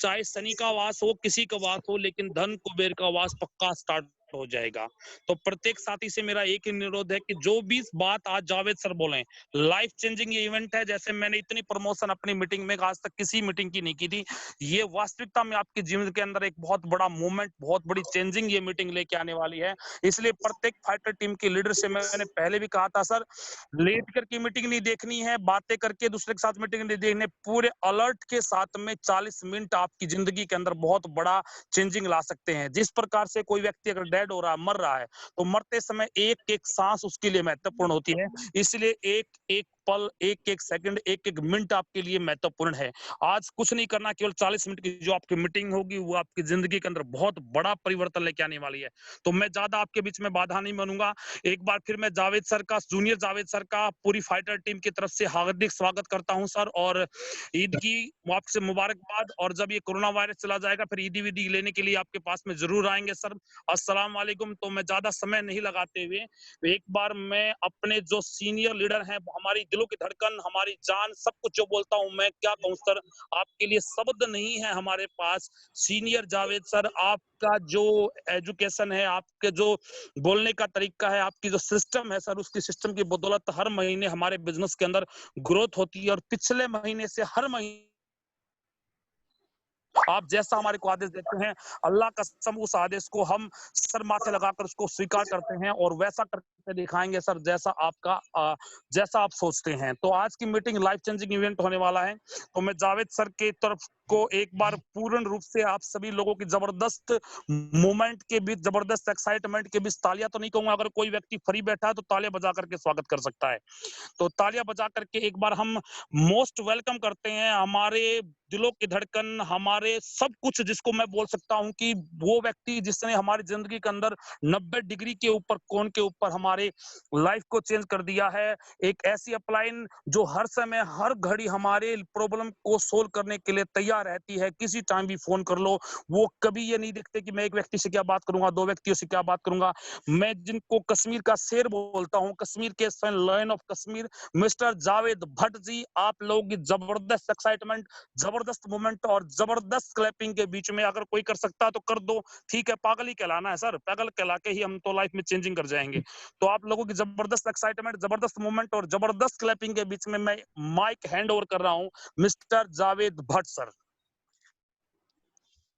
चाहे शनि का वास हो, किसी का वास हो, लेकिन धन कुबेर का वास पक्का स्टार्ट हो जाएगा। तो प्रत्येक साथी से मेरा एक ही अनुरोध है कि जो भी बात आज जावेद सर बोले, लाइफ चेंजिंग ये इवेंट है। जैसे मैंने इतनी प्रमोशन अपनी मीटिंग में आज तक किसी मीटिंग की नहीं की थी, ये वास्तविकता में आपके जीवन के अंदर एक बहुत बड़ा मूवमेंट, बहुत बड़ी चेंजिंग ये मीटिंग लेके आने वाली है। इसलिए प्रत्येक फाइटर टीम की लीडर से मैंने पहले भी कहा था, सर लेट करके मीटिंग नहीं देखनी है, बातें करके दूसरे के साथ मीटिंग नहीं देखनी, पूरे अलर्ट के साथ में 40 मिनट आपकी जिंदगी के अंदर बहुत बड़ा चेंजिंग ला सकते हैं। जिस प्रकार से कोई व्यक्ति अगर डेड हो रहा है, मर रहा है, तो मरते समय एक एक सांस उसके लिए महत्वपूर्ण होती है। इसलिए एक एक पल, एक एक सेकंड, एक एक मिनट आपके लिए महत्वपूर्ण है। आज कुछ नहीं करना, केवल 40 मिनट की जो आपकी मीटिंग होगी वो आपकी जिंदगी के अंदर बहुत बड़ा परिवर्तन लेके आने वाली है। तो मैं ज्यादा आपके बीच में बाधा नहीं बनूंगा। एक बार फिर मैं जावेद सर का, जूनियर जावेद सर का पूरी फाइटर टीम की तरफ से हार्दिक स्वागत करता हूं सर, और ईद की आपसे मुबारकबाद। और जब ये कोरोना वायरस चला जाएगा फिर ईदी विदी लेने के लिए आपके पास में जरूर आएंगे सर। अस्सलाम वालेकुम। तो मैं ज्यादा समय नहीं लगाते हुए एक बार मैं अपने जो सीनियर लीडर हैं, हमारी दिलों की धड़कन, हमारी जान, सब कुछ जो बोलता हूं, मैं क्या कहूं सर, आपके लिए शब्द नहीं है हमारे पास। सीनियर जावेद सर, आपका जो एजुकेशन है, आपके जो बोलने का तरीका है, आपकी जो सिस्टम है सर, उसकी सिस्टम की बदौलत हर महीने हमारे बिजनेस के अंदर ग्रोथ होती है। और पिछले महीने से हर महीने आप जैसा हमारे को आदेश देते हैं, अल्लाह कसम उस आदेश को हम सर माथे लगाकर उसको स्वीकार करते हैं और वैसा करके दिखाएंगे सर, जैसा आपका जैसा आप सोचते हैं। तो आज की मीटिंग लाइफ चेंजिंग इवेंट होने वाला है। तो मैं जावेद सर की तरफ को एक बार पूर्ण रूप से आप सभी लोगों की जबरदस्त मूवमेंट के बीच, जबरदस्त एक्साइटमेंट के बीच, तालियां तो नहीं कहूंगा, अगर कोई व्यक्ति फ्री बैठा है तो तालियां बजा करके स्वागत कर सकता है। तो तालियां बजा करके एक बार हम मोस्ट वेलकम करते हैं हमारे दिलों की धड़कन, हमारे सब कुछ, जिसको मैं बोल सकता हूं कि वो व्यक्ति जिसने हमारी जिंदगी के अंदर 90 डिग्री के ऊपर, कोण के ऊपर हमारे लाइफ को चेंज कर दिया है। एक ऐसी अपलाइन जो हर समय, हर घड़ी हमारे प्रॉब्लम को सोल्व करने के लिए तैयार रहती है। किसी टाइम भी फोन कर लो, वो कभी ये नहीं देखते कि मैं एक व्यक्ति से क्या बात करूंगा, दो व्यक्तियों से क्या बात करूंगा। मैं जिनको कश्मीर का शेर बोलता हूँ, कश्मीर के lion of Kashmir, mister Javed Bhatt ji, आप लोगों की जबरदस्त एक्साइटमेंट, जबरदस्त मूवमेंट और जबरदस्त क्लैपिंग के बीच में अगर कोई कर सकता है तो कर दो। ठीक है, पागल ही कहलाना है सर, पागल कहला के ही हम तो लाइफ में चेंजिंग कर जाएंगे। तो आप लोगों की जबरदस्त एक्साइटमेंट, जबरदस्त मूवमेंट और जबरदस्त क्लैपिंग के बीच में मैं माइक हैंड ओवर कर रहा हूं mister Javed Bhatt sir.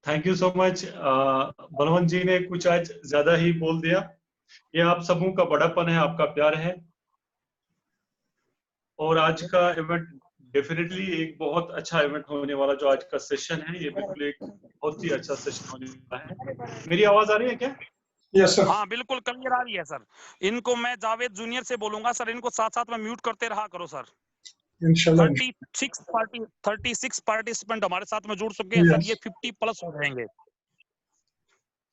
Thank you so much. Balwant ji ने कुछ आज ज्यादा ही बोल दिया। ये आप सबों का बड़ापन है, आपका प्यार है। और आज का इवेंट डेफिनेटली एक बहुत अच्छा इवेंट होने वाला, जो आज का सेशन है, ये बिल्कुल एक बहुत ही अच्छा सेशन होने वाला है। मेरी आवाज आ रही है क्या? Yes sir. हाँ बिल्कुल क्लियर आ रही है सर। इनको मैं जावेद जूनियर से बोलूंगा सर, इनको साथ साथ में म्यूट करते रहा करो सर। इंशाल्लाह 36 पार्टिसिपेंट हमारे साथ में जुड़ चुके हैं सर, ये 50 प्लस हो जाएंगे।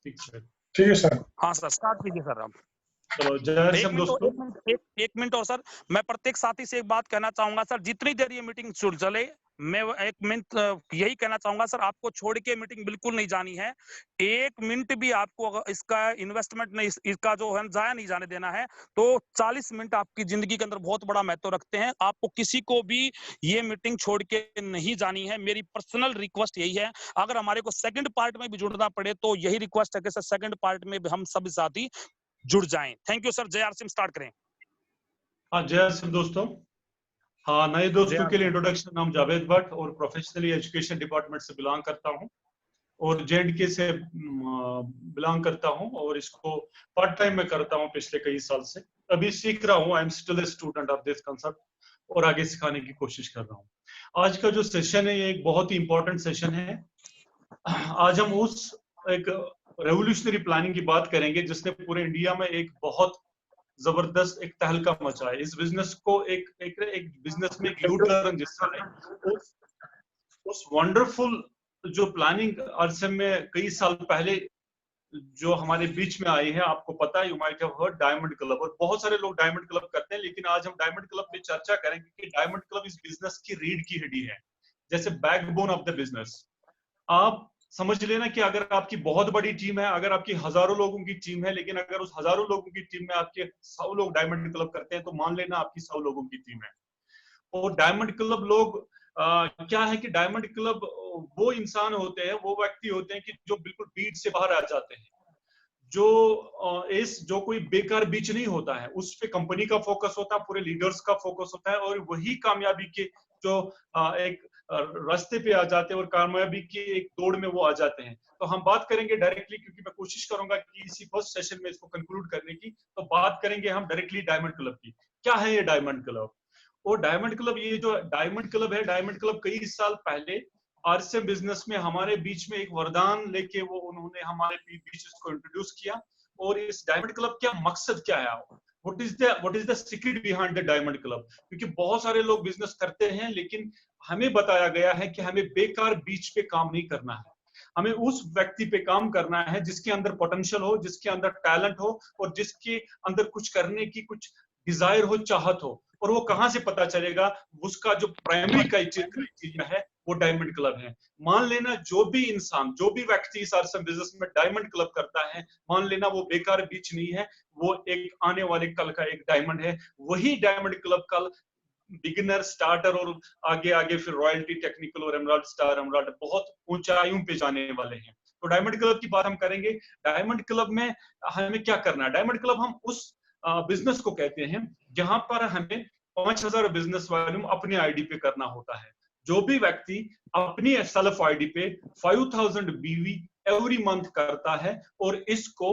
ठीक है सर। हाँ सर, स्टार्ट कीजिए सर आप। चलो जय श्याम दोस्तों। एक मिनट और सर, मैं प्रत्येक साथी से एक बात कहना चाहूंगा सर, जितनी देर ये मीटिंग चले, मैं एक मिनट यही कहना चाहूंगा सर, आपको छोड़ के मीटिंग बिल्कुल नहीं जानी है। एक मिनट भी आपको अगर इसका इन्वेस्टमेंट नहीं, इसका जो है जाया नहीं जाने देना है। तो 40 मिनट आपकी जिंदगी के अंदर बहुत बड़ा महत्व रखते हैं। आपको किसी को भी ये मीटिंग छोड़ के नहीं जानी है। मेरी पर्सनल रिक्वेस्ट यही है, अगर हमारे को सेकंड पार्ट में भी जुड़ना पड़े तो यही रिक्वेस्ट है कि सर सेकंड पार्ट में भी हम सब साथी जुड़ जाएं। Thank you sir. जय आर सिंह, स्टार्ट करें। हाँ जय सिंह दोस्तों। हाँ, नए दोस्तों के लिए इंट्रोडक्शन, नाम जावेद भट्ट और प्रोफेशनली एजुकेशन डिपार्टमेंट से बिलोंग करता हूँ और JNK से बिलोंग करता हूँ और इसको पार्ट टाइम में करता हूँ पिछले कई साल से। अभी सीख रहा हूँ, I am still a student of this concept और आगे सिखाने की कोशिश कर रहा हूँ। आज का जो सेशन है ये एक बहुत ही इंपॉर्टेंट सेशन है। आज हम उस एक रेवोल्यूशनरी प्लानिंग की बात करेंगे जिसने पूरे इंडिया में एक बहुत जबरदस्त एक तहलका मचा है। इस बिजनेस को एक बिजनेस में एक यू टर्न जिससे आए, उस वंडरफुल जो प्लानिंग अरसे में कई साल पहले जो हमारे बीच में आई है, आपको पता है, you might have heard diamond club, और बहुत सारे लोग डायमंड क्लब करते हैं, लेकिन आज हम डायमंड क्लब पे चर्चा करेंगे कि डायमंड क्लब इस बिजनेस की रीढ़ की हड्डी है, जैसे बैकबोन ऑफ द बिजनेस। आप समझ लेना कि अगर आपकी बहुत बड़ी टीम है, अगर आपकी हजारों लोगों की टीम है, लेकिन अगर उस हजारों लोगों की टीम में आपके 100 लोग डायमंड क्लब करते हैं, तो मान लेना आपकी 100 लोगों की टीम है। और डायमंड क्लब लोग क्या है कि डायमंड क्लब वो इंसान होते हैं, वो व्यक्ति होते हैं कि जो बिल्कुल बीट से बाहर आ जाते हैं, जो कोई बेकार बीच नहीं होता है, उस पे कंपनी का फोकस होता है, पूरे लीडर्स का फोकस होता है, और वही कामयाबी के जो एक रास्ते पे आ जाते हैं और कामयाबी की एक दौड़ में वो आ जाते हैं। तो हम बात करेंगे डायरेक्टली, क्योंकि मैं कोशिश करूंगा कि इसी फर्स्ट सेशन में इसको कंक्लूड करने की, तो बात करेंगे हम डायरेक्टली डायमंड क्लब की। क्या है ये डायमंड क्लब? और डायमंड क्लब, ये जो डायमंड क्लब है, डायमंड क्लब कई साल पहले आरसीएम बिजनेस में हमारे बीच में एक वरदान लेके वो उन्होंने हमारे बीच इसको इंट्रोड्यूस किया। और इस डायमंड क्लब का मकसद क्या है? What is the secret behind the diamond club? क्योंकि बहुत सारे लोग बिजनेस करते हैं, लेकिन हमें बताया गया है कि हमें बेकार बीच पे काम नहीं करना है, हमें उस व्यक्ति पे काम करना है जिसके अंदर पोटेंशियल हो, जिसके अंदर टैलेंट हो, और जिसके अंदर कुछ करने की कुछ डिजायर हो, चाहत हो। और वो कहां से पता चलेगा? उसका जो प्राइमरी क्राइटेरिया है वो डायमंड क्लब है। मान लेना जो भी इंसान, जो भी व्यक्ति इस आरसीएम बिजनेस में डायमंड क्लब करता है, मान लेना वो बेकार बीच नहीं है, वो एक आने वाले कल का एक डायमंड है। वही डायमंड क्लब कल बिगिनर, स्टार्टर और आगे आगे फिर रॉयल्टी, टेक्निकल और एमराल्ड, स्टार, एमराल्ड, बहुत ऊंचाइयों पे जाने वाले हैं। तो डायमंड क्लब की बात हम करेंगे। डायमंड क्लब में हमें क्या करना है? डायमंड क्लब हम उस बिजनेस को कहते हैं जहां पर हमें 5,000 बिजनेस वॉल्यूम अपनी आईडी पे करना होता है। जो भी व्यक्ति अपनी सेल्फ आईडी पे 5,000 बीवी एवरी मंथ करता है और इसको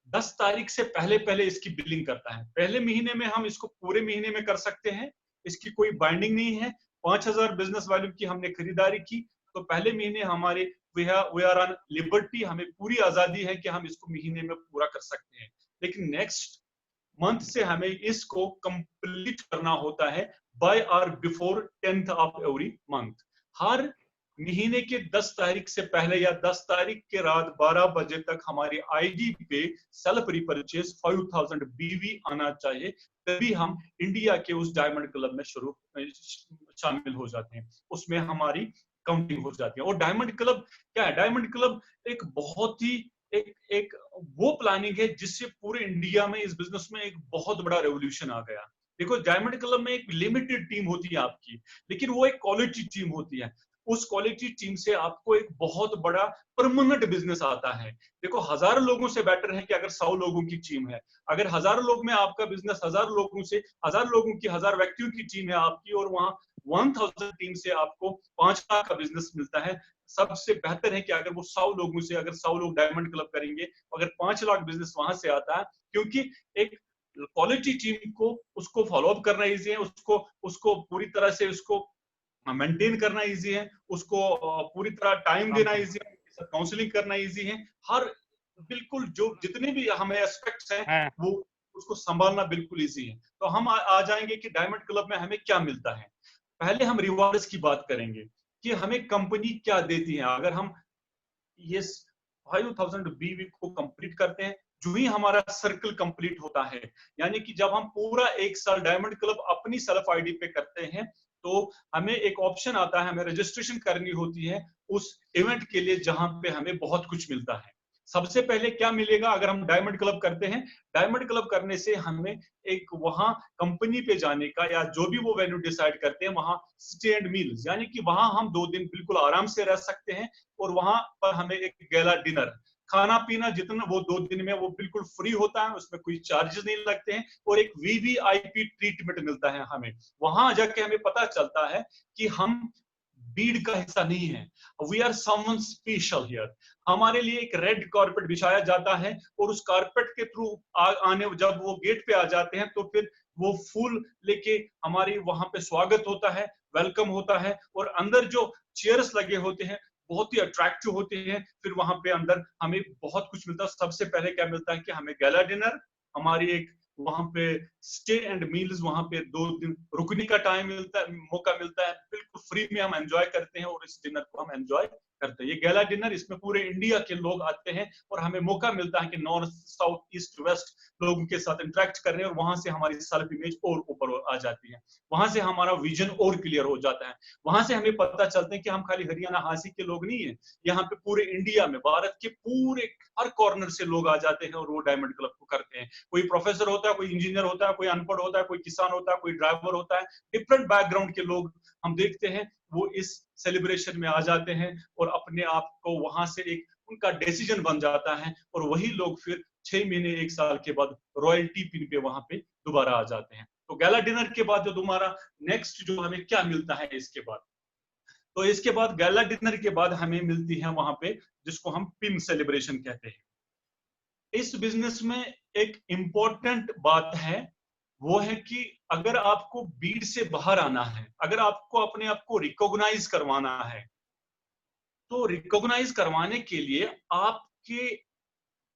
10 तारीख से पहले पहले इसकी बिलिंग करता है। पहले महीने में हम इसको पूरे महीने में कर सकते हैं, इसकी कोई बाइंडिंग नहीं है। 5,000 बिजनेस वॉल्यूम की हमने खरीदारी की तो पहले महीने हमारे वी आर ऑन लिबर्टी, हमें पूरी आजादी है कि हम इसको महीने में पूरा कर सकते हैं। लेकिन नेक्स्ट मंथ से हमें इसको कंप्लीट करना होता है बाय और before 10th of every month. हर महीने के 10 तारीख से पहले या 10 तारीख के रात 12 बजे तक हमारी आईडी पे सेल्फ रिपर्चेस 5,000 बीवी आना चाहिए, तभी हम इंडिया के उस डायमंड क्लब में शामिल हो जाते हैं, उसमें हमारी काउंटिंग हो जाती है। और डायमंड क्लब क्या है? डायमंड क्लब एक बहुत ही एक वो प्लानिंग है जिससे पूरे इंडिया में इस बिजनेस में एक बहुत बड़ा रेवोल्यूशन आ गया। देखो, डायमंड क्लब में एक लिमिटेड टीम होती है आपकी, लेकिन वो एक क्वालिटी टीम होती है। उस क्वालिटी टीम से आपको एक बहुत बड़ा परमानेंट बिजनेस आता है। देखो, 1,000 लोगों से बेटर है कि अगर 100 लोगों की टीम है। अगर 1,000 लोग में आपका बिजनेस 1,000 लोगों से, 1,000 लोगों की 1,000 व्यक्तियों की टीम है आपकी, और वहां 1,000 टीम से आपको 5 लाख का बिजनेस मिलता है। सबसे बेहतर है कि अगर वो 100 लोगों से, अगर 100 लोग डायमंड क्लब करेंगे, अगर 5 लाख बिजनेस वहां से आता है, क्योंकि एक क्वालिटी टीम को उसको फॉलो अप करना इजी है, उसको उसको पूरी तरह से उसको मेंटेन करना इजी है, उसको पूरी तरह टाइम देना इजी है, काउंसलिंग करना इजी है। हर बिल्कुल जो जितने भी हमें एस्पेक्ट्स हैं वो उसको संभालना बिल्कुल इजी है। तो हम आ जाएंगे कि डायमंड क्लब में हमें क्या मिलता है। पहले हम रिवॉर्ड्स की बात करेंगे कि हमें कंपनी क्या देती है। अगर हम ये 5,000 बीवी को कंप्लीट करते हैं, जो ही हमारा सर्कल कंप्लीट होता है, यानी कि जब हम पूरा 1 साल डायमंड क्लब अपनी सेल्फ आईडी पे करते हैं, तो हमें एक ऑप्शन आता है, हमें रजिस्ट्रेशन करनी होती है उस इवेंट के लिए जहां पे हमें बहुत कुछ मिलता है। सबसे पहले क्या मिलेगा अगर हम डायमंड क्लब करते हैं? डायमंड क्लब करने से हमें एक वहां कंपनी पे जाने का, या जो भी वो वेन्यू डिसाइड करते हैं, वहां स्टे एंड मील्स, यानी कि वहां हम 2 दिन बिल्कुल आराम से रह सकते हैं, और वहां पर हमें एक गैला डिनर, खाना पीना जितना वो 2 दिन में वो बिल्कुल फ्री होता है, उसमें कोई चार्जेस नहीं लगते हैं, और एक वीवीआईपी ट्रीटमेंट मिलता है हमें। वहां जाके हमें पता चलता है कि हम भीड़ का हिस्सा नहीं है, we are someone special here. हमारे लिए एक रेड कारपेट बिछाया जाता है, और उस कारपेट के थ्रू आने, जब वो गेट पे आ जाते हैं, तो फिर वो फूल लेके हमारी वहां पे स्वागत होता है, वेलकम होता है, और अंदर जो चेयर्स लगे होते हैं बहुत ही अट्रैक्टिव होते हैं। फिर वहां पे अंदर हमें बहुत कुछ मिलता है। सबसे पहले क्या मिलता है कि हमें गैला डिनर, हमारी एक वहां पे स्टे एंड मील्स, वहां पे 2 दिन रुकने का टाइम मिलता है, मौका मिलता है, बिल्कुल फ्री में हम एंजॉय करते हैं, और इस डिनर को हम एंजॉय करते हैं। ये गैला डिनर, इसमें पूरे इंडिया के लोग आते हैं, और हमें मौका मिलता है कि नॉर्थ, साउथ, ईस्ट, वेस्ट लोगों के साथ इंटरेक्ट करने, और वहां से हमारी सेल्फ इमेज और ऊपर आ जाती है, वहां से हमारा विजन और क्लियर हो जाता है। वहां से हमें पता चलता है कि हम खाली हरियाणा हांसी के लोग नहीं है, यहाँ पे पूरे इंडिया में, भारत के पूरे हर कॉर्नर से लोग आ जाते हैं और वो डायमंड क्लब को करते हैं। कोई प्रोफेसर होता है, कोई इंजीनियर होता है, कोई अनपढ़ होता है, कोई किसान होता है, कोई ड्राइवर होता है, डिफरेंट बैकग्राउंड के लोग हम देखते हैं वो इस सेलिब्रेशन में आ जाते हैं और अपने आप को वहां से एक उनका डिसीजन बन जाता है, और वही लोग फिर 6 महीने 1 साल के बाद रॉयल्टी पिन पे वहां पे दोबारा आ जाते हैं। तो गैला डिनर के बाद जो तुम्हारा नेक्स्ट जो हमें क्या मिलता है इसके बाद, तो इसके बाद गैला डिनर के बाद हमें मिलती है वहां पे जिसको हम पिन सेलिब्रेशन कहते हैं। इस बिजनेस में एक इंपॉर्टेंट बात है, वो है कि अगर आपको बीड से बाहर आना है, अगर आपको अपने आप को रिकॉग्नाइज करवाना है, तो रिकॉग्नाइज करवाने के लिए आपके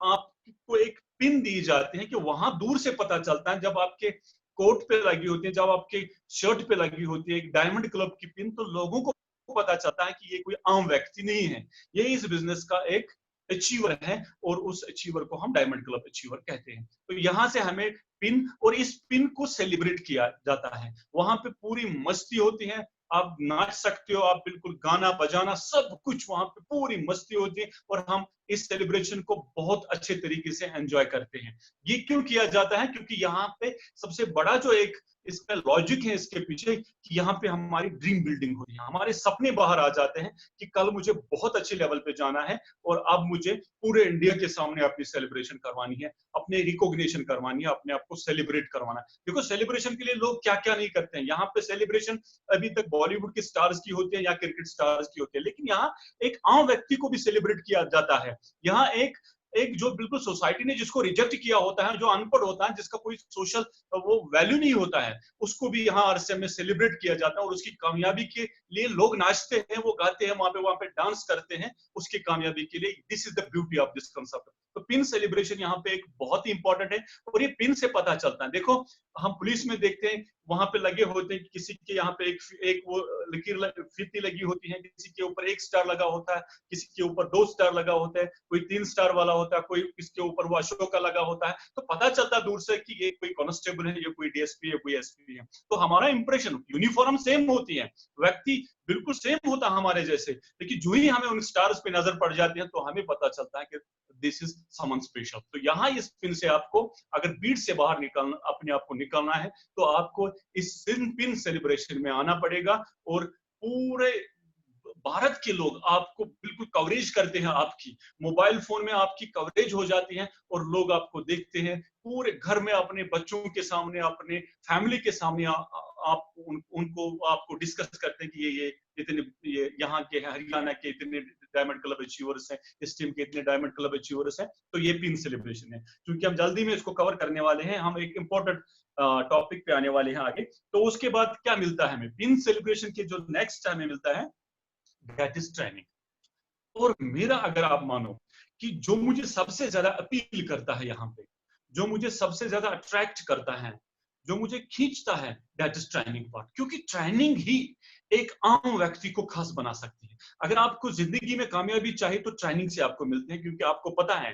आपको एक पिन दी जाती है कि वहां दूर से पता चलता है, जब आपके कोट पे लगी होती है, जब आपके शर्ट पे लगी होती है एक डायमंड क्लब की पिन, तो लोगों को पता चलता है कि ये कोई आम व्यक्ति नहीं है, ये इस बिजनेस का एक अचीवर है, और उस अचीवर को हम डायमंड क्लब अचीवर कहते हैं। तो यहां से हमें पिन, और इस पिन को सेलिब्रेट किया जाता है, वहां पे पूरी मस्ती होती है, आप नाच सकते हो, आप बिल्कुल गाना बजाना सब कुछ वहां पे पूरी मस्ती होती है, और हम इस सेलिब्रेशन को बहुत अच्छे तरीके से एंजॉय करते हैं। ये क्यों किया जाता है? क्योंकि यहाँ पे सबसे बड़ा जो एक इसका लॉजिक है इसके पीछे, कि यहाँ पे हमारी ड्रीम बिल्डिंग होती है, हमारे सपने बाहर आ जाते हैं कि कल मुझे बहुत अच्छे लेवल पे जाना है, और अब मुझे पूरे इंडिया के सामने अपनी सेलिब्रेशन करवानी है, अपने रिकॉग्निशन करवानी है, अपने आप को सेलिब्रेट करवाना है। देखो सेलिब्रेशन के लिए लोग क्या क्या नहीं करते हैं, यहाँ पे सेलिब्रेशन अभी तक बॉलीवुड के स्टार्स की होती है या क्रिकेट स्टार्स की होती है, लेकिन यहाँ एक आम व्यक्ति को भी सेलिब्रेट किया जाता है। यहाँ एक एक जो बिल्कुल सोसाइटी ने जिसको रिजेक्ट किया होता है, जो अनपढ़ होता है, जिसका कोई सोशल वो वैल्यू नहीं होता है, उसको भी यहाँ आरएसएम में सेलिब्रेट किया जाता है, और उसकी कामयाबी के लिए लोग नाचते हैं, वो गाते हैं, वहां पे डांस करते हैं उसकी कामयाबी के लिए। This is the beauty of this concept. तो पिन सेलिब्रेशन यहाँ पे एक बहुत ही इंपॉर्टेंट है, और ये पिन से पता चलता है। देखो हम पुलिस में देखते हैं वहां पे लगे होते हैं, किसी के यहाँ पे एक वो लकीर फीती लगी होती है, किसी के ऊपर 1 स्टार लगा होता है, किसी के ऊपर 2 स्टार लगा होता है, कोई 3 स्टार वाला होता है, कोई किसके ऊपर वो अशोक का लगा होता है, तो पता चलता है दूर से कि ये कोई कांस्टेबल है, ये कोई डीएसपी है, कोई एसपी है। तो हमारा इंप्रेशन, यूनिफॉर्म सेम होती है, व्यक्ति बिल्कुल सेम होता हमारे जैसे, लेकिन जो ही हमें उन स्टार्स पे नजर पड़ जाती है तो हमें पता चलता है कि दिस इज समन स्पेशल। तो यहाँ इस पिन से आपको अगर बीट से बाहर निकलना, अपने आप को निकलना है, तो आपको इस पिन सेलिब्रेशन में आना पड़ेगा, और पूरे भारत के लोग आपको बिल्कुल कवरेज करते हैं, आपकी मोबाइल फोन में आपकी कवरेज हो जाती है, और लोग आपको देखते हैं पूरे घर में, अपने बच्चों के सामने, अपने फैमिली के सामने आप उनको आपको डिस्कस करते हैं कि ये इतने, ये यहाँ के हरियाणा के इतने डायमंड क्लब अचीवर्स हैं, इस टीम के इतने डायमंड क्लब अचीवर्स हैं। तो ये पिन सेलिब्रेशन है। क्योंकि हम जल्दी में इसको कवर करने वाले हैं, हम एक इंपॉर्टेंट टॉपिक पे आने वाले हैं आगे। तो उसके बाद क्या मिलता है हमें पिन सेलिब्रेशन के जो नेक्स्ट हमें मिलता है, दैट इज ट्रेनिंग। और मेरा अगर आप मानो कि जो मुझे सबसे ज्यादा अपील करता है यहाँ पे, जो मुझे सबसे ज्यादा अट्रैक्ट करता है, जो मुझे खींचता है, दैट इज ट्रेनिंग पार्ट। क्योंकि ट्रेनिंग ही एक आम व्यक्ति को खास बना सकती है। अगर आपको जिंदगी में कामयाबी चाहिए तो ट्रेनिंग से आपको मिलते हैं, क्योंकि आपको पता है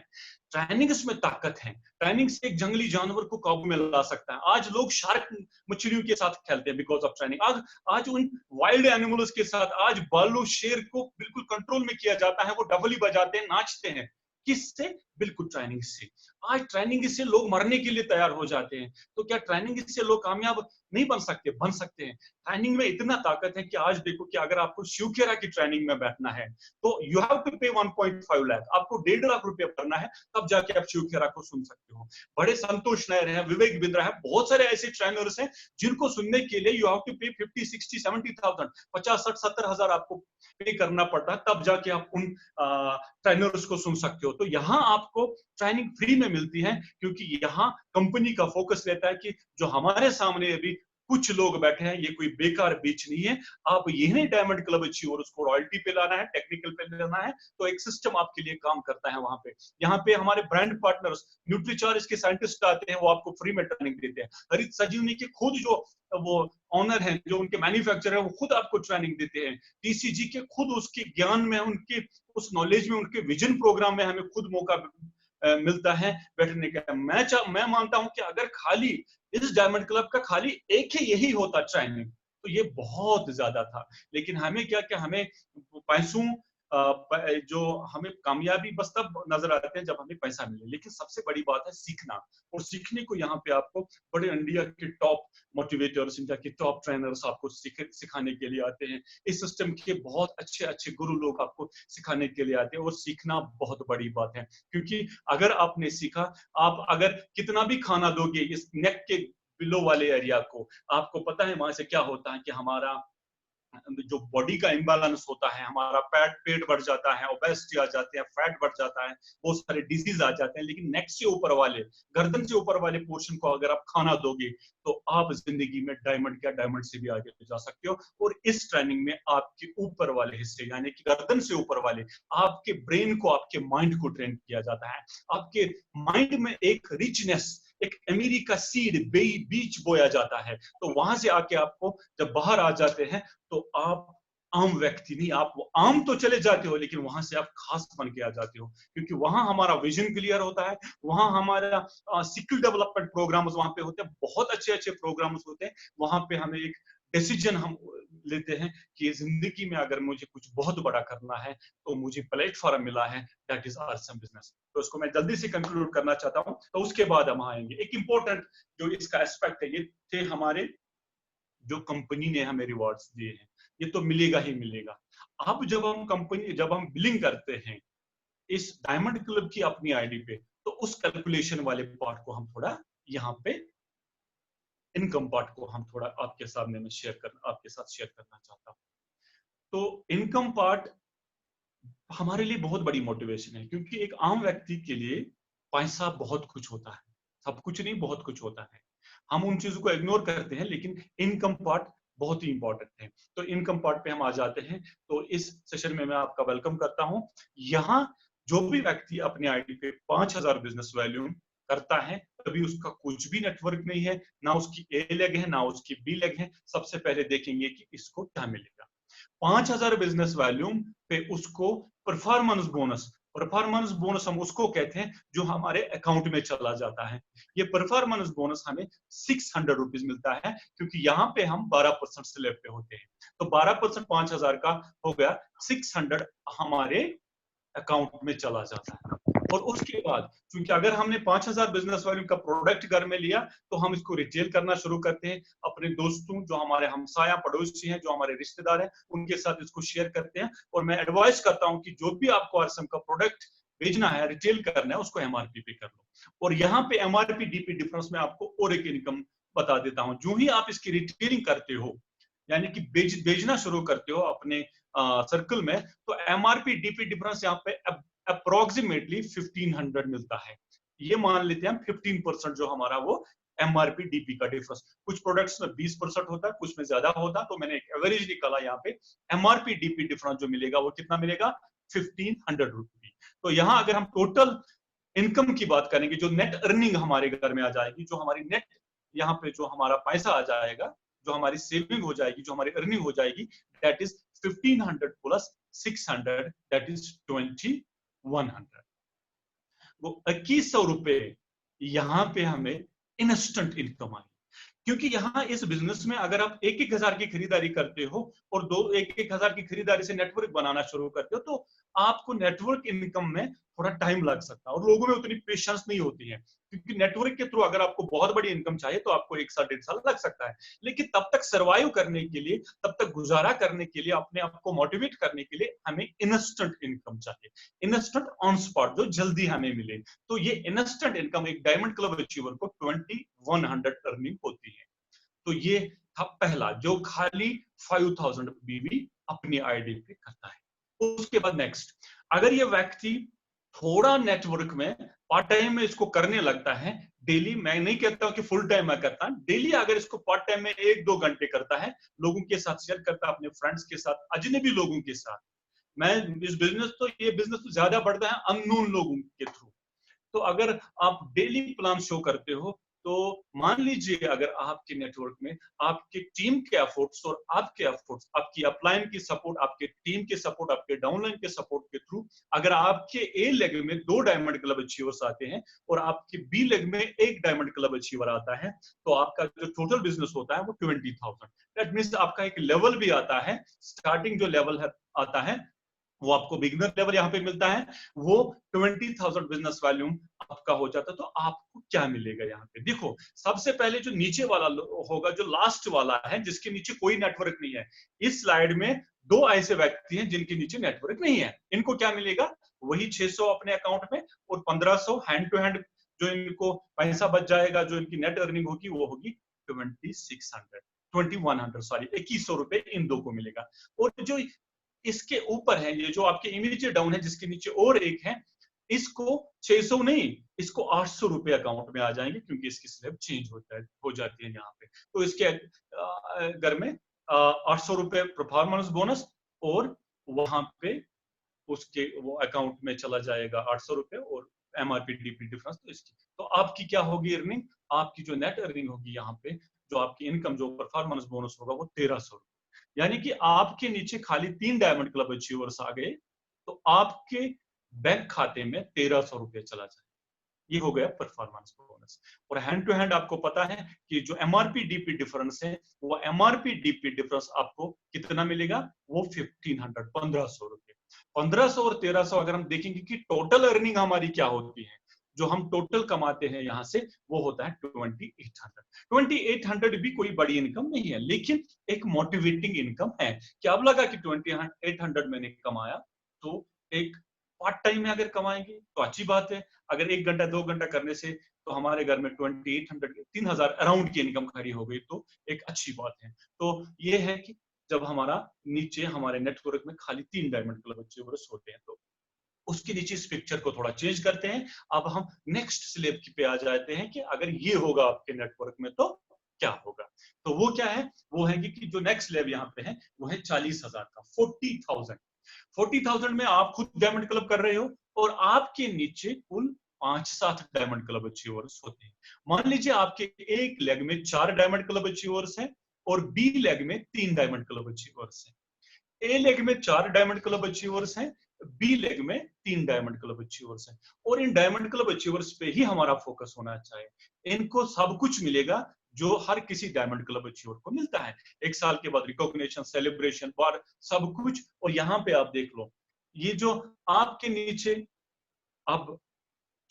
ट्रेनिंग में ताकत है। ट्रेनिंग से एक जंगली जानवर को काबू में ला सकता है। आज लोग शार्क मछलियों के साथ खेलते हैं बिकॉज ऑफ ट्रेनिंग। आज उन वाइल्ड एनिमल्स के साथ, आज भालू शेर को बिल्कुल कंट्रोल में किया जाता है, वो डबली बजाते हैं, नाचते हैं। किससे? बिल्कुल ट्रेनिंग से। आज ट्रेनिंग से लोग मरने के लिए तैयार हो जाते हैं। तो क्या ट्रेनिंग से लोग कामयाब नहीं बन सकते? बन सकते हैं। ट्रेनिंग में इतना ताकत है कि आज देखो कि अगर आपको शिवखेरा की ट्रेनिंग में बैठना है तो यू हैव टू पे 1.5 लाख, आपको 1.5 लाख रुपया भरना है, तब जाके आप शिवखेरा को सुन सकते हो। बड़े संतोष नायर हैं, विवेक बिंद्रा है, बहुत सारे ऐसे ट्रेनर्स हैं जिनको सुनने के लिए यू हैव टू पे 50, 60, 70,000, 50, 60, 70,000 आपको पे करना पड़ता है, तब जाके आप उन ट्रेनर्स को सुन सकते हो। तो यहाँ आपको ट्रेनिंग फ्री में मिलती है, क्योंकि यहाँ कंपनी का फोकस रहता है कि जो हमारे सामने अभी कुछ लोग बैठे हैं, ये कोई बेकार बीच नहीं है। आप यही डायमंड क्लब अचीवर उसको रॉयल्टी पे लाना है, टेक्निकल पे लाना है, तो एक सिस्टम आपके लिए काम करता है वहां पे। यहाँ पे हमारे ब्रांड पार्टनर्स न्यूट्रीचार्ज के साइंटिस्ट आते हैं, वो आपको फ्री में ट्रेनिंग देते हैं। हरित संजीवनी के खुद जो वो ऑनर हैं, जो उनके मैन्युफैक्चरर है, वो खुद आपको ट्रेनिंग देते हैं। टीसीजी के खुद उसके ज्ञान में, उनके उस नॉलेज में, उनके विजन प्रोग्राम में हमें खुद मौका मिलता है बैठने का। मैं मानता हूं कि अगर खाली इस डायमंड क्लब का खाली एक ही यही होता ट्रेनिंग, तो ये बहुत ज्यादा था। लेकिन हमें क्या हमें पैसों जो हमें कामयाबी बस तब नजर आते हैं जब हमें पैसा मिले, लेकिन सबसे बड़ी बात है सीखना। और सीखने को यहाँ पे आपको बड़े इंडिया के टॉप मोटिवेटर्स, इंडिया के टॉप ट्रेनर्स आपको सिखाने के लिए आते हैं। इस सिस्टम के बहुत अच्छे अच्छे गुरु लोग आपको सिखाने के लिए आते हैं, और सीखना बहुत बड़ी बात है। क्योंकि अगर आपने सीखा, आप अगर कितना भी खाना दोगे इस नेक के बिलो वाले एरिया को, आपको पता है वहां से क्या होता है कि हमारा जो बॉडी का इम्बैलेंस होता है, हमारा पेट बढ़ जाता है, ओबेसिटी आ जाती है, फैट बढ़ जाता है, बहुत सारे डिजीज आ जाते हैं। लेकिन नेक से ऊपर वाले, गर्दन से ऊपर वाले पोर्शन को अगर आप खाना दोगे तो आप जिंदगी में डायमंड क्या डायमंड से भी आगे जा सकते हो। और इस ट्रेनिंग में आपके ऊपर वाले हिस्से यानी कि गर्दन से ऊपर वाले आपके ब्रेन को, आपके माइंड को ट्रेन किया जाता है। आपके माइंड में एक रिचनेस, एक अमीरी का सीड बीज बोया जाता है। तो वहां से आके आपको जब बाहर आ जाते हैं तो आप आम व्यक्ति नहीं, आप वो आम तो चले जाते हो, लेकिन वहां से आप खास बन के आ जाते हो। क्योंकि वहां हमारा विजन क्लियर होता है, वहां हमारा स्किल डेवलपमेंट प्रोग्राम्स वहां पे होते हैं, बहुत अच्छे अच्छे प्रोग्राम्स होते हैं। वहां पे हमें एक डिसीजन हम लेते हैं कि जिंदगी में अगर मुझे कुछ बहुत बड़ा करना है तो मुझे प्लेटफॉर्म मिला है, दैट इज आरएसएम बिजनेस। तो इसको मैं जल्दी से कंक्लूड करना चाहता हूं, तो उसके बाद हम आएंगे। एक इंपॉर्टेंट जो इसका एस्पेक्ट है, ये थे हमारे जो कंपनी ने हमें रिवॉर्ड्स दिए हैं, ये तो मिलेगा ही मिलेगा। अब जब हम बिलिंग करते हैं इस डायमंड क्लब की अपनी आईडी पे, तो उस कैलकुलेशन वाले पार्ट को हम थोड़ा यहाँ पे, इनकम पार्ट को हम थोड़ा आपके सामने में आपके साथ शेयर करना चाहता हूँ। तो इनकम पार्ट हमारे लिए बहुत बड़ी मोटिवेशन है, क्योंकि एक आम व्यक्ति के लिए पैसा बहुत कुछ होता है, सब कुछ नहीं बहुत कुछ होता है। हम उन चीजों को इग्नोर करते हैं, लेकिन इनकम पार्ट बहुत ही इंपॉर्टेंट है। तो इनकम पार्ट पे हम आ जाते हैं। तो इस सेशन में मैं आपका वेलकम करता हूं। यहाँ जो भी व्यक्ति अपने आईडी पे 5,000 बिजनेस वैल्यू करता है, तभी उसका कुछ भी नेटवर्क नहीं है, ना उसकी ए लेग है ना उसकी बी लेग है। सबसे पहले देखेंगे कि इसको क्या मिलेगा। 5,000 बिजनेस वैल्यूम पे उसको परफॉर्मेंस बोनस हम उसको कहते हैं जो हमारे अकाउंट में चला जाता है। ये परफॉर्मेंस बोनस हमें 600 रुपीज मिलता है, क्योंकि यहाँ पे हम 12% स्लैब पे होते हैं। तो 12% 5,000 का हो गया, 600 हमारे अकाउंट में चला जाता है। और उसके बाद क्योंकि अगर हमने 5,000 बिजनेस वैल्यू का प्रोडक्ट घर में लिया, तो हम इसको रिटेल करना शुरू करते हैं, अपने दोस्तों, जो हमारे हमसाया पड़ोसी हैं, जो हमारे रिश्तेदार हैं, उनके साथ इसको शेयर करते हैं। और मैं एडवाइस करता हूं कि जो भी आपको आरएसएम का प्रोडक्ट बेचना है, रिटेल करना है, उसको एमआरपी पे कर लो। और यहाँ पे एमआरपी डीपी डिफरेंस में आपको और एक इनकम बता देता हूं। जो ही आप इसकी रिटेलिंग करते हो, यानी कि बेचना शुरू करते हो अपने सर्कल में, तो एमआरपी डीपी डिफरेंस यहाँ पे अप्रोक्सीमेटली 1500 मिलता है। ये मान लेते हैं हम 15% जो हमारा वो एमआरपी डीपी का डिफरेंस। कुछ प्रोडक्ट्स में 20% होता है, कुछ में ज्यादा होता है। तो मैंने एक एवरेज निकाला यहाँ पे, एमआरपी डीपी डिफरेंस जो मिलेगा वो कितना मिलेगा, 1500 रुपीज। तो यहाँ अगर हम टोटल इनकम की बात करेंगे, जो नेट अर्निंग हमारे घर में आ जाएगी, जो हमारी नेट यहाँ पे जो हमारा पैसा आ जाएगा, जो हमारी सेविंग हो जाएगी, जो हमारी अर्निंग हो जाएगी, that is 1500 plus 600, that is 2100। वो 2100 रुपए यहाँ पे हमें इंस्टेंट इनकम आई। क्योंकि यहाँ इस बिजनेस में अगर आप 1,000 की खरीदारी करते हो और 1,000 की खरीदारी से नेटवर्क बनाना शुरू करते हो, तो आपको नेटवर्क इनकम में थोड़ा टाइम लग सकता है, और लोगों में उतनी पेशेंस नहीं होती है। क्योंकि नेटवर्क के थ्रू अगर आपको बहुत बड़ी इनकम चाहिए तो आपको 1 साल 1.5 साल लग सकता है। लेकिन तब तक सर्वाइव करने के लिए, तब तक गुजारा करने के लिए, अपने आप को मोटिवेट करने के लिए हमें इंस्टेंट इनकम चाहिए, इंस्टेंट ऑन स्पॉट, जो जल्दी हमें मिले। तो ये इंस्टेंट इनकम एक डायमंड क्लब अचीवर को 2100 अर्निंग होती है। तो ये था पहला, जो खाली 5,000 बीवी अपनी आईडी पे करता है। उसके बाद नेक्स्ट, अगर ये व्यक्ति थोड़ा नेटवर्क में पार्ट टाइम में इसको करने लगता है डेली, मैं नहीं कहता हूं कि फुल टाइम में करता, डेली अगर इसको पार्ट टाइम में 1-2 घंटे करता है, लोगों के साथ शेयर करता है, अपने फ्रेंड्स के साथ, अजनबी लोगों के साथ। मैं इस बिजनेस तो ये बिजनेस तो ज्यादा बढ़ता है अननोन लोगों के थ्रू। तो अगर आप डेली प्लान शो करते हो, तो मान लीजिए अगर आपके नेटवर्क में आपके टीम के एफर्ट्स और आपके एफर्ट्स, आपकी अपलाइन की सपोर्ट, आपके टीम के सपोर्ट, आपके डाउनलाइन के सपोर्ट के थ्रू अगर आपके ए लेग में 2 डायमंड क्लब अचीवर्स आते हैं और आपके बी लेग में 1 डायमंड क्लब अचीवर आता है, तो आपका जो टोटल बिजनेस होता है वो 20,000। दैट मींस आपका एक लेवल भी आता है, स्टार्टिंग जो लेवल है आता है वो आपको बिगिनर लेवल यहाँ पे मिलता है, वो 20,000 बिजनेस वॉल्यूम आपका हो जाता है। तो आपको क्या मिलेगा यहाँ पे? देखो, सबसे पहले जो नीचे वाला होगा, जो लास्ट वाला है, जिसके नीचे कोई नेटवर्क नहीं है, इस स्लाइड में दो ऐसे व्यक्ति हैं जिनके नीचे नेटवर्क नहीं है, इनको क्या मिलेगा? वही 600 अपने अकाउंट में और 1500 हैंड टू हैंड जो इनको पैसा बच जाएगा, जो इनकी नेट अर्निंग होगी वो होगी 2100 सॉरी 2100 रुपए इन दो को मिलेगा। और जो इसके ऊपर है, ये जो आपके इमीडिएट डाउन है, जिसके नीचे और एक है, इसको 600 नहीं, इसको 800 रुपए अकाउंट में आ जाएंगे, क्योंकि इसकी स्लैब चेंज हो जाती है यहाँ पे। तो इसके घर में 800 रुपए परफॉर्मेंस बोनस और वहां पे उसके वो अकाउंट में चला जाएगा 800 रुपए और एमआरपी डीपी डिफरेंस। तो इसकी तो आपकी क्या होगी अर्निंग? आपकी जो नेट अर्निंग होगी यहाँ पे, जो आपकी इनकम, जो परफॉर्मेंस बोनस होगा, वो 1300 रुपए। यानी कि आपके नीचे खाली 3 डायमंड क्लब अचीवर्स आ गए, तो आपके बैंक खाते में 1300 रुपए चला जाए। ये हो गया परफॉर्मेंस बोनस। और हैंड टू हैंड आपको पता है कि जो एमआरपी डीपी डिफरेंस है, वो एमआरपी डीपी डिफरेंस आपको कितना मिलेगा? वो 1500 रुपए। 1500 और 1300 अगर हम देखेंगे कि टोटल अर्निंग हमारी क्या होती है, जो हम टोटल कमाते हैं यहाँ से, वो होता है 2800। 2800 भी कोई बड़ी इनकम नहीं है, लेकिन एक मोटिवेटिंग इनकम है कि अब लगा कि 2800 मैंने कमाया, तो एक पार्ट टाइम में अगर कमाएंगे तो अच्छी बात है। अगर 1 घंटा 2 घंटा करने से तो हमारे घर में 2800 3000 अराउंड की इनकम खड़ी हो गई, तो एक अच्छी बात है। तो ये है कि जब हमारा नीचे हमारे नेटवर्क में खाली 3 डायमंड क्लब अचीवर्स होते हैं, तो उसके नीचे इस पिक्चर को थोड़ा चेंज करते हैं। अब हम नेक्स्ट स्लैब पे आ जाते हैं कि अगर ये होगा आपके नेटवर्क में तो क्या होगा। तो वो क्या है? वो है कि जो नेक्स्ट स्लैब यहाँ पे है, वो है 40,000 का, 40,000। 40,000 में आप खुद डायमंड क्लब कर रहे हो और आपके नीचे कुल 5-7 डायमंड क्लब अचीवर्स होते हैं। मान लीजिए आपके एक लेग में 4 डायमंड क्लब अचीवर्स हैं और बी लेग में 3 डायमंड क्लब अचीवर्स हैं। ए लेग में 4 डायमंड क्लब अचीवर्स हैं, बी लेग में 3 डायमंड क्लब अचीवर्स हैं। और इन डायमंड क्लब अचीवर्स पे ही हमारा फोकस होना चाहिए। इनको सब कुछ मिलेगा जो हर किसी डायमंड क्लब अचीवर को मिलता है। 1 साल के बाद रिकॉग्निशन, सेलिब्रेशन, बार, सब कुछ। और यहाँ पे आप देख लो, ये जो आपके नीचे अब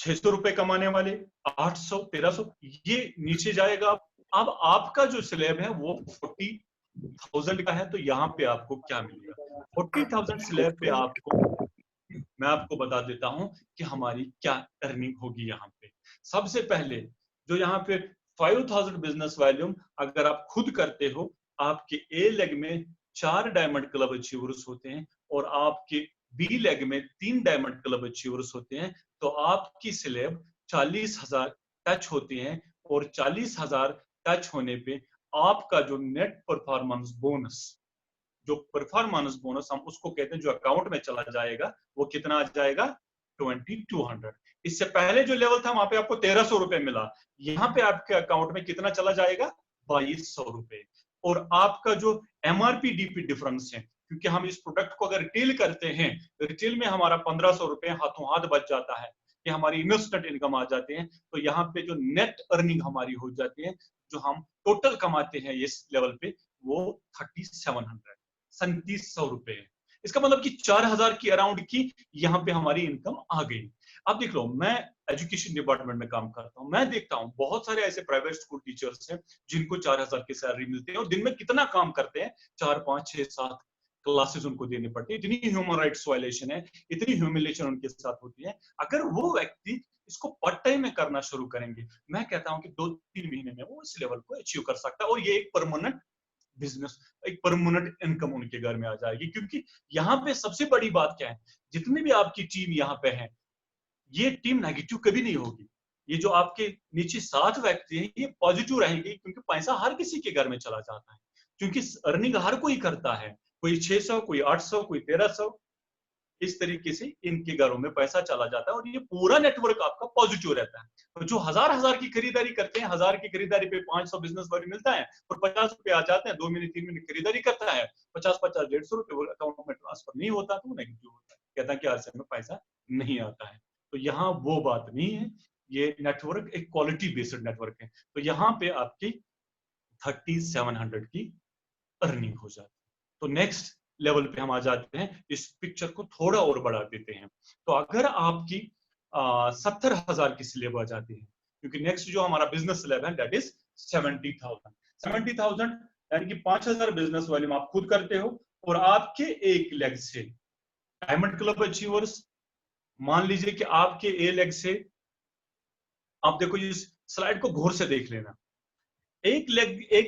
600 रुपए कमाने वाले, 800, 1300, ये नीचे जाएगा। अब आपका जो स्लैब है वो 40,000 का है, तो यहाँ पे आपको क्या मिलेगा? 40,000 स्लैब पे आपको, मैं आपको बता देता हूं कि हमारी क्या अर्निंग होगी यहाँ पे। सबसे पहले जो यहाँ पे 5,000 बिजनेस वॉल्यूम अगर आप खुद करते हो, आपके ए लेग में 4 डायमंड क्लब अचीवर्स होते हैं और आपके बी लेग में 3 डायमंड क्लब अचीवर्स होते हैं, तो आपकी स्लैब 40,000 टच होती है। और 40,000 टच होने पे आपका जो नेट परफॉर्मेंस बोनस, जो परफॉर्मेंस बोनस हम उसको कहते हैं, जो अकाउंट में चला जाएगा, वो कितना आ जाएगा? 2200। इससे पहले जो लेवल था वहां पे आपको 1300 रुपए मिला, यहाँ पे आपके अकाउंट में कितना चला जाएगा? 2200 रुपए। और आपका जो एमआरपी डीपी डिफरेंस है, क्योंकि हम इस प्रोडक्ट को अगर रिटेल करते हैं, रिटेल में हमारा 1500 रुपए हाथों हाथ बच जाता है, कि हमारी इन्वेस्टमेंट इनकम आ जाते हैं। तो यहाँ पे जो नेट अर्निंग हमारी हो जाती है, जो हम टोटल कमाते हैं इस लेवल पे, वो 3700 3700 रुपए। इसका मतलब कि 4000 की अराउंड की यहाँ पे हमारी इनकम आ गई। अब देख लो, मैं एजुकेशन डिपार्टमेंट में काम करता हूँ, मैं देखता हूँ बहुत सारे ऐसे प्राइवेट स्कूल टीचर्स हैं जिनको 4000 की सैलरी मिलती है और दिन में कितना काम करते हैं, 4, 5, 6, 7 क्लासेस उनको देने पड़ती है। इतनी ह्यूमन राइट्स वायलेशन है, इतनी ह्यूमिलेशन उनके साथ होती है। अगर वो व्यक्ति इसको पार्ट टाइम में करना शुरू करेंगे, मैं कहता हूं कि 2-3 महीने में वो इस लेवल को अचीव कर सकता है और ये एक परमानेंट बिजनेस, एक परमानेंट इनकम उनके घर में आ जाएगी। क्योंकि यहाँ पे सबसे बड़ी बात क्या है, जितनी भी आपकी टीम यहाँ पे है, ये टीम नेगेटिव कभी नहीं होगी। ये जो आपके नीचे 7 व्यक्ति हैं, ये पॉजिटिव रहेंगे, क्योंकि पैसा हर किसी के घर में चला जाता है, क्योंकि अर्निंग हर कोई करता है। कोई 600, कोई 800, कोई 1300, इस तरीके से इनके घरों में पैसा चला जाता है और ये पूरा नेटवर्क आपका पॉजिटिव रहता है। तो जो 1000 की खरीदारी करते हैं, 1000 की खरीदारी पे 500 बिजनेस वैल्यू मिलता है और 50 रुपए आ जाते हैं, 2 महीने 3 महीने खरीदारी करता है, 50-50, 150 रुपए अकाउंट में ट्रांसफर नहीं होता, तो नेगेटिव होता है, कहता है कि आरसीएम में पैसा नहीं आता है। तो यहाँ वो बात नहीं है, ये नेटवर्क एक क्वालिटी बेस्ड नेटवर्क है। तो यहाँ पे आपकी 3700 की अर्निंग हो जाती है। तो नेक्स्ट लेवल पे हम आ जाते हैं, इस पिक्चर को थोड़ा और बढ़ा देते हैं। तो अगर आपकी 70,000 की स्लैब आ जाती है, क्योंकि नेक्स्ट जो हमारा बिजनेस स्लैब है दैट इज 70,000 यानी कि 5,000 बिजनेस वॉल्यूम आप खुद करते हो, और आपके एक लेग से डायमंड क्लब अचीवर्स, मान लीजिए कि आपके ए लेग से, आप देखो इस स्लाइड को गौर से देख लेना, एक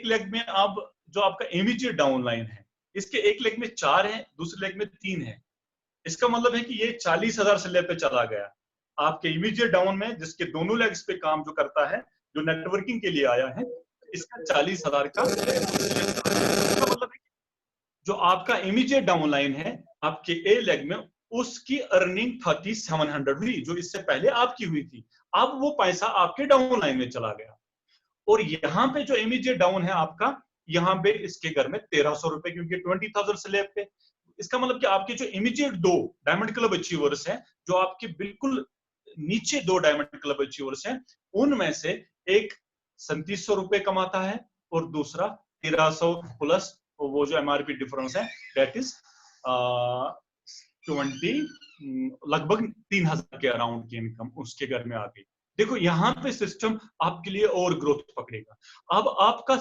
लेग में आप जो आपका इमीडिएट डाउन लाइन है, इसके एक लेग में 4 है, दूसरे लेग में 3 है। इसका मतलब है कि ये 40,000 स्लैब पे चला गया। आपके इमीडिएट डाउन में जिसके दोनों लेग्स पे काम जो करता है, जो नेटवर्किंग के लिए आया है, इसका 40,000 का इसका मतलब है कि जो आपका इमीडिएट डाउन लाइन है आपके ए लेग में, उसकी अर्निंग 3700 हुई, जो इससे पहले आपकी हुई थी। अब वो पैसा आपके डाउन लाइन में चला गया, और यहाँ पे जो इमीडिएट डाउन है आपका, यहाँ पे इसके घर में 1300 रुपए, क्योंकि 20,000 स्लैब पे। इसका मतलब कि आपके जो इमीडिएट 2 डायमंड क्लब अचीवर्स हैं, जो आपके बिल्कुल नीचे 2 डायमंड क्लब अचीवर्स हैं, उनमें से एक 3700 रुपए कमाता है और दूसरा 1300 प्लस वो जो एमआरपी डिफरेंस है दैट इज 20, लगभग 3,000 के अराउंड की इनकम उसके घर में आ गई। देखो यहाँ पे सिस्टम आपके लिए और ग्रोथ पकड़ेगा। अब आपका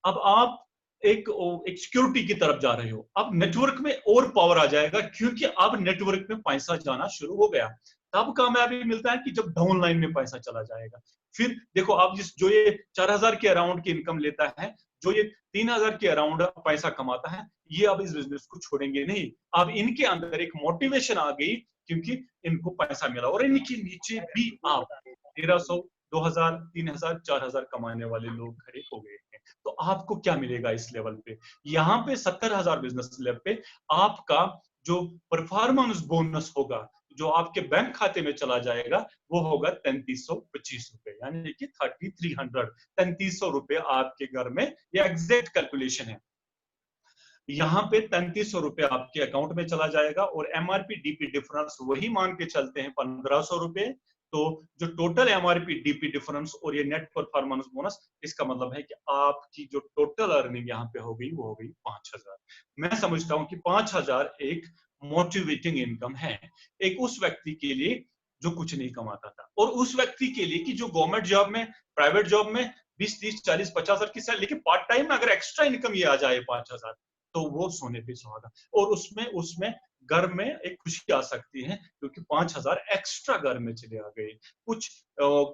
अब आप एक सिक्योरिटी की तरफ जा रहे हो, अब नेटवर्क में और पावर आ जाएगा, क्योंकि अब नेटवर्क में पैसा जाना शुरू हो गया। तब कामयाबी मिलता है कि जब डाउन लाइन में पैसा चला जाएगा। फिर देखो आप जो ये 4,000 के अराउंड की इनकम लेता है, जो ये 3,000 के अराउंड पैसा कमाता है, ये अब इस बिजनेस को छोड़ेंगे नहीं। अब इनके अंदर एक मोटिवेशन आ गई, क्योंकि इनको पैसा मिला, और इनके नीचे भी आप 1,300, 2,000, 3,000, 4,000 कमाने वाले लोग खड़े हो गए हैं। तो आपको क्या मिलेगा इस लेवल पे? यहाँ पे 70,000 बिजनेस लेवल पे आपका जो परफॉर्मेंस बोनस होगा, जो आपके बैंक खाते में चला जाएगा, वो होगा 3,325 रुपए, यानी कि 3,300, 3,300 रुपए आपके घर में। ये एग्जैक्ट कैलकुलेशन है। यहाँ पे 3,300 रुपए आपके अकाउंट में चला जाएगा, और एमआरपी डीपी डिफरेंस वही मान के चलते हैं 1,500 रुपए। तो जो टोटल एमआरपी डीपी डिफरेंस और ये नेट परफॉर्मेंस बोनस, इसका मतलब है कि आपकी जो टोटल अर्निंग यहाँ पे हो गई वो हो गई 5,000। मैं समझता हूँ कि 5,000 एक मोटिवेटिंग इनकम है, एक उस व्यक्ति के लिए जो कुछ नहीं कमाता था, और उस व्यक्ति के लिए कि जो गवर्नमेंट जॉब में, प्राइवेट जॉब में 20, 30, 40, 50,000 की सैलरी, लेकिन पार्ट टाइम में अगर एक्स्ट्रा इनकम ये आ जाए 5,000, तो वो सोने पे सुहागा। और उसमें उसमें घर में एक खुशी आ सकती है, क्योंकि 5,000 एक्स्ट्रा घर में चले आ गए। कुछ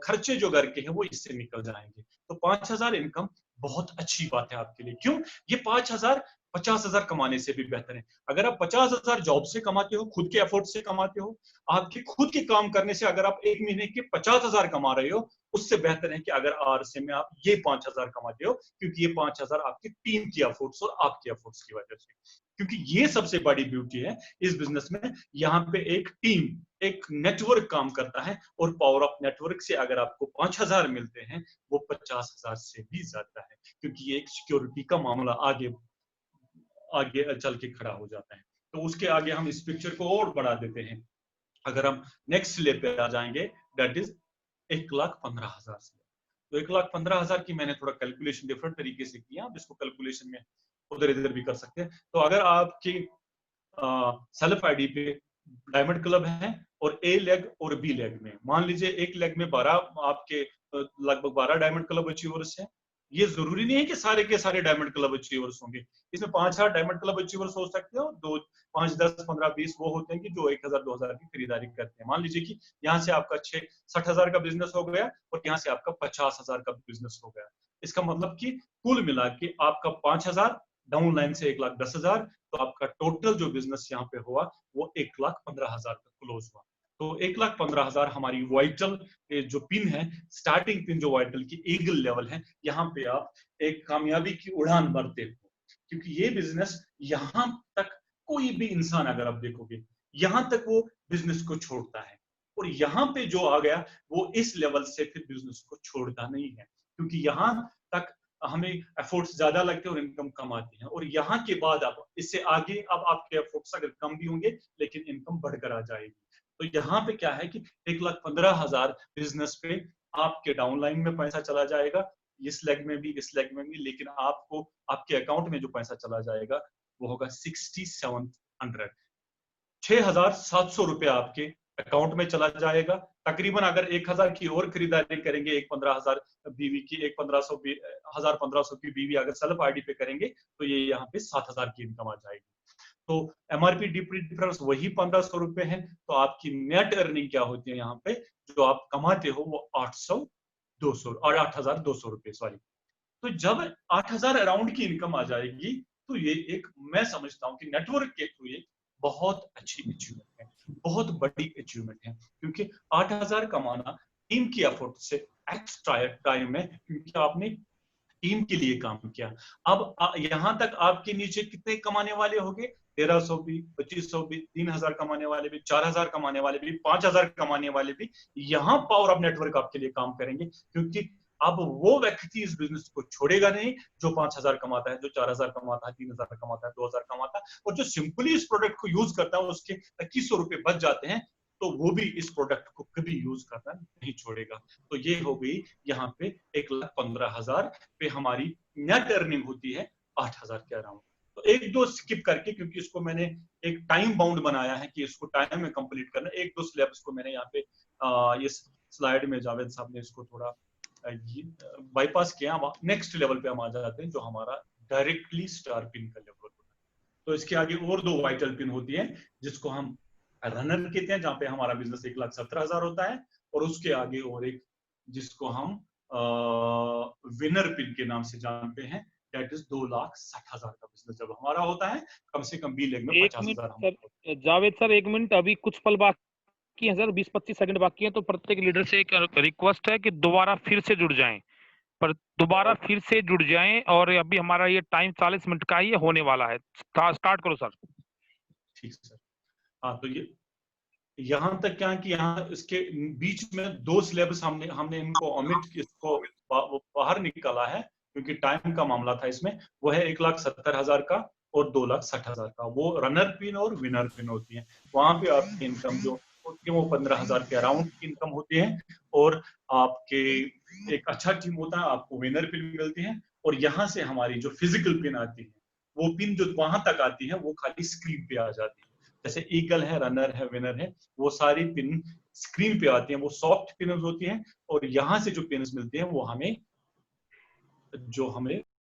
खर्चे जो घर के हैं वो इससे निकल जाएंगे। तो 5,000 इनकम बहुत अच्छी बात है आपके लिए। क्यों? ये 5,000 50,000 कमाने से भी बेहतर है। अगर आप 50,000 जॉब से कमाते हो, खुद के एफर्ट से कमाते हो, आपके खुद के काम करने से अगर आप एक महीने के 50,000 कमा रहे हो, उससे बेहतर है कि अगर आरसे में आप ये 5,000 कमाते हो, क्योंकि ये 5,000 आपकी टीम की एफर्ट्स और आपके एफर्ट्स की वजह से। क्योंकि ये सबसे बड़ी ब्यूटी है इस बिजनेस में, यहाँ पे एक टीम, एक नेटवर्क काम करता है, और पावर ऑफ नेटवर्क से अगर आपको 5,000 मिलते हैं, वो 50,000 से भी ज्यादा है, क्योंकि ये एक सिक्योरिटी का मामला आगे आगे चल के खड़ा हो जाता है। तो उसके आगे हम इस पिक्चर को और बढ़ा देते हैं। अगर हम नेक्स्ट स्लैब पे आ जाएंगे, दैट इज 1,15,000 स्लैब। तो 1,15,000 की मैंने थोड़ा कैलकुलेशन डिफरेंट तरीके से किया, आप इसको कैलकुलेशन में उधर इधर भी कर सकते हैं। तो अगर आपकी सेल्फ आईडी पे डायमंड क्लब है, और ए लेग और बी लेग में मान लीजिए एक लेग में 12 आपके लगभग 12 डायमंड क्लब अचीवर्स हैं। ये जरूरी नहीं है कि सारे के सारे डायमंड क्लब अचीवर्स होंगे, इसमें 5-8 डायमंड क्लब अचीवर्स हो सकते हो, 2, 5, 10, 15, 20 वो होते हैं कि जो 1,000, 2,000 की खरीदारी करते हैं। मान लीजिए कि यहाँ से आपका 60,000 का बिजनेस हो गया, और यहाँ से आपका 50,000 का बिजनेस हो गया। इसका मतलब कि कुल मिला के आपका 5,000 डाउन लाइन से 1,10,000, तो आपका टोटल जो बिजनेस यहाँ पे हुआ वो 1,15,000 का क्लोज हुआ। तो 1,15,000 हमारी वाइटल जो पिन है, स्टार्टिंग पिन जो वाइटल की ईगल लेवल है, यहाँ पे आप एक कामयाबी की उड़ान भरते हो। क्योंकि ये बिजनेस यहाँ तक कोई भी इंसान अगर आप देखोगे, यहाँ तक वो बिजनेस को छोड़ता है, और यहाँ पे जो आ गया वो इस लेवल से फिर बिजनेस को छोड़ता नहीं है, क्योंकि यहाँ तक हमें एफर्ट्स ज्यादा लगते हैं और इनकम कम आती है। और यहाँ के बाद आप इससे आगे अब आपके एफर्ट्स अगर कम भी होंगे, लेकिन इनकम बढ़कर आ जाएगी। तो यहाँ पे क्या है कि 1,15,000 बिजनेस पे आपके डाउनलाइन में पैसा चला जाएगा, इस लेग में भी, इस लेग में भी, लेकिन आपको आपके अकाउंट में जो पैसा चला जाएगा वो होगा 6700। 6700 रुपया आपके अकाउंट में चला जाएगा। तकरीबन अगर 1000 की और खरीदारी करेंगे, एक 15,000 बीवी की, एक 1500 की बीवी अगर सेल्फ आईडी पे करेंगे तो ये यहाँ पे 7000 की इनकम आ जाएगी। तो एमआरपी डिफरेंस वही 1500 रुपए है। तो आपकी नेट अर्निंग क्या होती है यहाँ पे, जो आप कमाते हो वो 8200 रुपए, सॉरी। तो जब 8000 अराउंड की इनकम आ जाएगी तो ये एक, मैं समझता हूँ कि नेटवर्क के थ्रू ये बहुत अच्छी अचीवमेंट है, बहुत बड़ी अचीवमेंट है, क्योंकि 8000 कमाना टीम की एफर्ट से एक्स्ट्रा टाइम है, क्योंकि आपने टीम के लिए काम किया। अब यहां तक आपके नीचे कितने कमाने वाले होंगे, 1300 भी, 2500 भी, 3000 कमाने वाले भी, 4000 कमाने वाले भी, 5000 कमाने वाले भी, यहाँ पावर ऑफ नेटवर्क आपके लिए काम करेंगे। क्योंकि अब वो व्यक्ति इस बिजनेस को छोड़ेगा नहीं जो 5000 कमाता है, जो 4000 कमाता है, 3000 कमाता है, 2000 कमाता है, और जो सिंपली इस प्रोडक्ट को यूज करता है उसके 2100 रुपए बच जाते हैं, तो वो भी इस प्रोडक्ट को कभी यूज करना नहीं छोड़ेगा। तो ये हो गई यहाँ पे 1,15,000 पे हमारी नेट अर्निंग होती है 8000 के अराउंड। तो एक दो स्किप करके, क्योंकि इसको मैंने एक टाइम बाउंड बनाया है कि इसको टाइम में कंप्लीट करना, एक दो स्लैब्स को मैंने यहाँ पे इस स्लाइड में जावेद साहब ने इसको थोड़ा बाईपास किया। नेक्स्ट लेवल पे हम आ जाते हैं, जो हमारा डायरेक्टली स्टार पिन का लेवल होता है। तो इसके आगे और दो वाइटल पिन होती है, जिसको हम रनर कहते हैं, जहां पे हमारा बिजनेस 1,17,000 होता है, और उसके आगे और एक जिसको हम विनर पिन के नाम से जानते हैं, दैट इज 2,60,000 का बिजनेस जब हमारा होता है, कम से कम बी लेग में 50,000। जावेद सर, एक मिनट, अभी कुछ पल बाकी है सर, 20-25 सेकंड बाकी है, तो प्रत्येक लीडर से एक रिक्वेस्ट है कि दोबारा फिर से जुड़ जाएं, पर दोबारा फिर से जुड़ जाएं। और अभी हमारा ये टाइम 40 मिनट का ही होने वाला है। स्टार्ट करो सर। ठीक सर। हाँ, तो ये यहां तक क्या कि यहाँ इसके बीच में दो सिलेबस हमने इनको ओमिट, इसको बाहर निकाला है, क्योंकि टाइम का मामला था इसमें। वो है 1,70,000 का और 2,60,000 का, वो रनर पिन और विनर पिन होती है। वहां पे आपकी इनकम जो होती है वो 15,000 के अराउंड की इनकम होती है, और आपके एक अच्छा टीम होता है, आपको विनर पिन मिलती है। और यहाँ से हमारी जो फिजिकल पिन आती है, वो पिन जो वहां तक आती है वो खाली स्क्रीन पे आ जाती है। जैसे ईगल है, रनर है, विनर है, वो सारी पिन स्क्रीन पे आती हैं, वो सॉफ्ट पिन होती हैं। और यहाँ से जो पिन मिलती हैं वो हमें